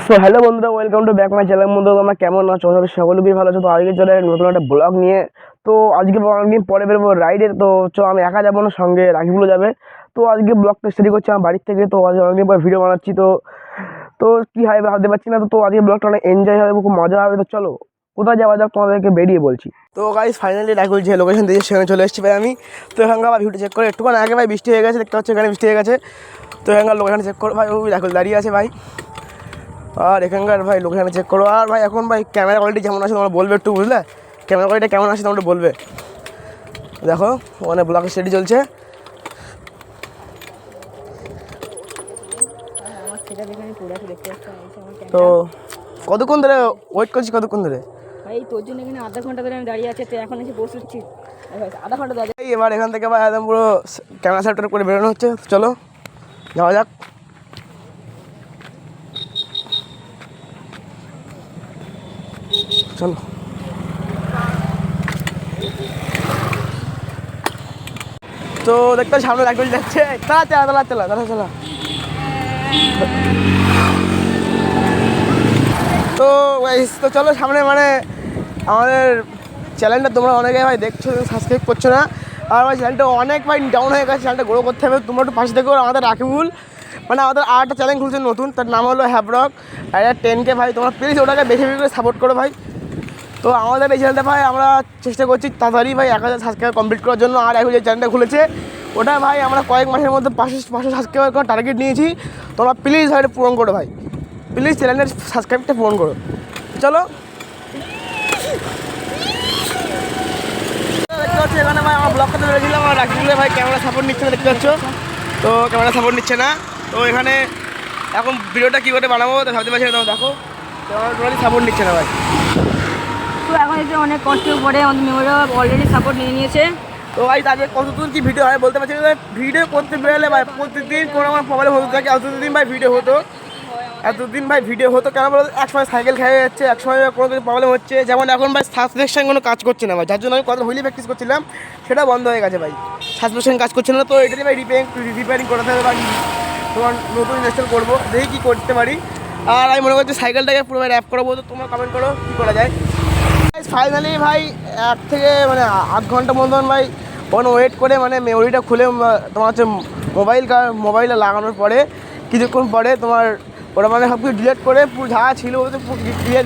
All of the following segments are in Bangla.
সো হ্যালো বন্ধুরা, welcome to back my channel. বন্ধুরা, তোমরা কেমন আছো? সকলেই ভালো আছো। তো আজকে চলে নতুন একটা ব্লগ নিয়ে। তো আজকে অনেকদিন পরে বেরোবো রাইডে। তো আমি একা যাবো না, সঙ্গে রাখিগুলো যাবে। তো আজকে ব্লগটা স্টাডি করছি আমার বাড়ির থেকে। তো আজকে অনেকদিন পর ভিডিও বানাচ্ছি। তো তো কী হয় ভাবতে পারছি না। তো আজকে ব্লগটা অনেক এনজয় হবে, খুব মজা হবে। তো চলো কোথায় যাওয়া যাক, তোমাদেরকে বেরিয়ে বলছি। তো গাইস ফাইনালি রাখিল যে লোকেশন দিয়ে সেখানে চলে এসেছি ভাই আমি। তো এখানকার ভিডিও চেক করে একটুখানি আগে ভাই বৃষ্টি হয়ে গেছে, দেখতে পাচ্ছি এখানে বৃষ্টি হয়ে গেছে। তো এখানকার লোকেশন চেক করো ভাই, ওই রাখিল দাঁড়িয়ে আছে ভাই। আর এখানকার ভাই লোকেশানে চেক করো। আর ভাই এখন ভাই ক্যামেরা কোয়ালিটি কেমন আছে তোমরা বলবে একটু, বুঝলে? ক্যামেরা কোয়ালিটি কেমন আছে তোমরা বলবে। দেখো ওখানে ব্লগের স্টাডি চলছে। তো কতক্ষণ ধরে ওয়েট করছি, কতক্ষণ ধরে ভাই তোর জন্য এখানে আধা ঘন্টা ধরে আমি দাঁড়িয়ে আছি। তো এখন এসে বসেছি আধা ঘন্টা দাঁড়িয়ে। এবার এখান থেকে ভাই একদম পুরো ক্যামেরা সেটআপ করে বেরোনো হচ্ছে। চলো যাওয়া যাক। চলো তো দেখতে সামনে রাখবেন যাচ্ছে। তারা চালা চালা চালা চালা চালা। তো তো চলো সামনে, মানে আমাদের চ্যানেলটা তোমরা অনেকে ভাই দেখছো, সাবস্ক্রাইব করছো না। আর ভাই চ্যানেলটা অনেক ভাই ডাউন হয়ে গেছে, চ্যানেলটা গ্রো করতে হবে। তোমরা একটু পাশে দেখো। আমাদের রাকিবুল, মানে আমাদের আরেকটা চ্যানেল খুলছে নতুন, তার নাম হলো হ্যাব্রক। আর 10K ভাই, তোমরা প্লিজ ওটাকে বেশি বেশি করে সাপোর্ট করো ভাই। তো আমাদের এই চ্যানেলটা ভাই আমরা চেষ্টা করছি তাড়াতাড়ি ভাই 1000 সাবস্ক্রাইবার কমপ্লিট করার জন্য। আর এখন যে চ্যানেলটা খুলেছে ওটা ভাই আমরা কয়েক মাসের মধ্যে 500 সাবস্ক্রাইবার করার টার্গেট নিয়েছি। তোমরা প্লিজ ভাই এটা পূরণ করো ভাই, প্লিজ চ্যানেলের সাবস্ক্রাইবটা পূরণ করো। চলো দেখতে পাচ্ছি এখানে ভাই আমার ব্লগ করতে বেরিয়েছিলাম। আর রাকিবুলে ভাই ক্যামেরা সাপোর্ট নিচ্ছে না, দেখতে পাচ্ছ। তো ক্যামেরা সাপোর্ট নিচ্ছে না। তো এখানে এখন ভিডিওটা কী করে বানাবো তো ভাবতে পারছি না। দেখো ক্যামেরা সাপোর্ট নিচ্ছে না ভাই। তো এখন এসে অনেক কষ্টের পরে আমাদের মেমোরা অলরেডি সাপোর্ট নিয়ে নিয়েছে। তো ভাই তাদের কতদূর কি ভিডিও হয় বলতে পারছি না। ভিডিও করতে বেরোলে ভাই প্রতিদিন কোনো আমার প্রবলেম হতে থাকে। এতদিন ভাই ভিডিও হতো, এতদিন ভাই ভিডিও হতো কেন বলো? এক সময় সাইকেল খেয়ে যাচ্ছে, এক সময় কোনো কিছু প্রবলেম হচ্ছে। যেমন এখন ভাই সাসপেকশন কোনো কাজ করছে না ভাই, যার জন্য আমি কত হুইলি প্র্যাকটিস করছিলাম সেটা বন্ধ হয়ে গেছে ভাই। সাসপেকশন কাজ করছে না। তো এটাই ভাই রিপেয়ারিং করাতে হবে বা তোমার নতুন ইনস্টল করবো, দেখি কী করতে পারি। আর আমি মনে করছি সাইকেলটাকে পুরো ভাই র্যাপ করাবো। তো তোমরা কমেন্ট করো কী করা যায়। ফাইনালি ভাই 1 থেকে মানে 8 ঘন্টা মতন ভাই ওখানে ওয়েট করে, মানে মেমোরিটা খুলে তোমার হচ্ছে মোবাইলে লাগানোর পরে কিছুক্ষণ পরে তোমার ওটা মানে সব কিছু ডিলিট করে পুরো যা ছিল ওতে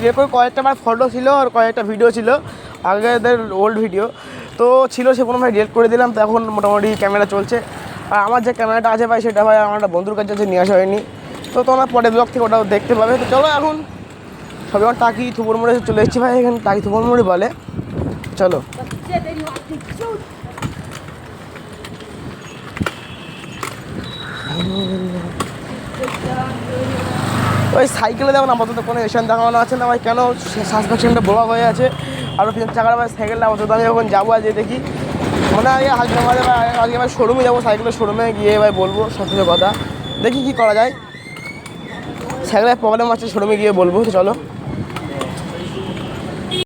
ডিলিট করে কয়েকটা আমার ফটো ছিল আর কয়েকটা ভিডিও ছিল আগেদের ওল্ড ভিডিও তো ছিল, সে কোনো ভাই ডিলিট করে দিলাম। তো এখন মোটামুটি ক্যামেরা চলছে। আর আমার যে ক্যামেরাটা আছে ভাই সেটা ভাই আমার একটা বন্ধুর কাছে নিয়ে আসা হয়নি। তো তোমরা পরে ব্লগ থেকে ওটাও দেখতে পাবে। তো চলো এখন সবাই আমার টাকি থুবুর মোড়ে চলে এসেছি ভাই। এখানে টাকি থুবুর মোড়ে বলে। চলো ওই সাইকেলে দেখো না, আপাতত কোনো স্টেশন দেখানো আছে না ভাই। কেন সাসপেকশনটা ব্লক হয়ে আছে। আর পিছন চাকার ভাই সাইকেলটা আপাতত আমি যখন যাবো আজ দেখি, মানে আগে হালকা ভাই আজকে ভাই শোরুমে যাবো, সাইকেলের শোরুমে গিয়ে ভাই বলবো সত্যি কথা, দেখি কী করা যায়। সাইকেলের প্রবলেম আছে, শোরুমে গিয়ে বলবো। তো চলো।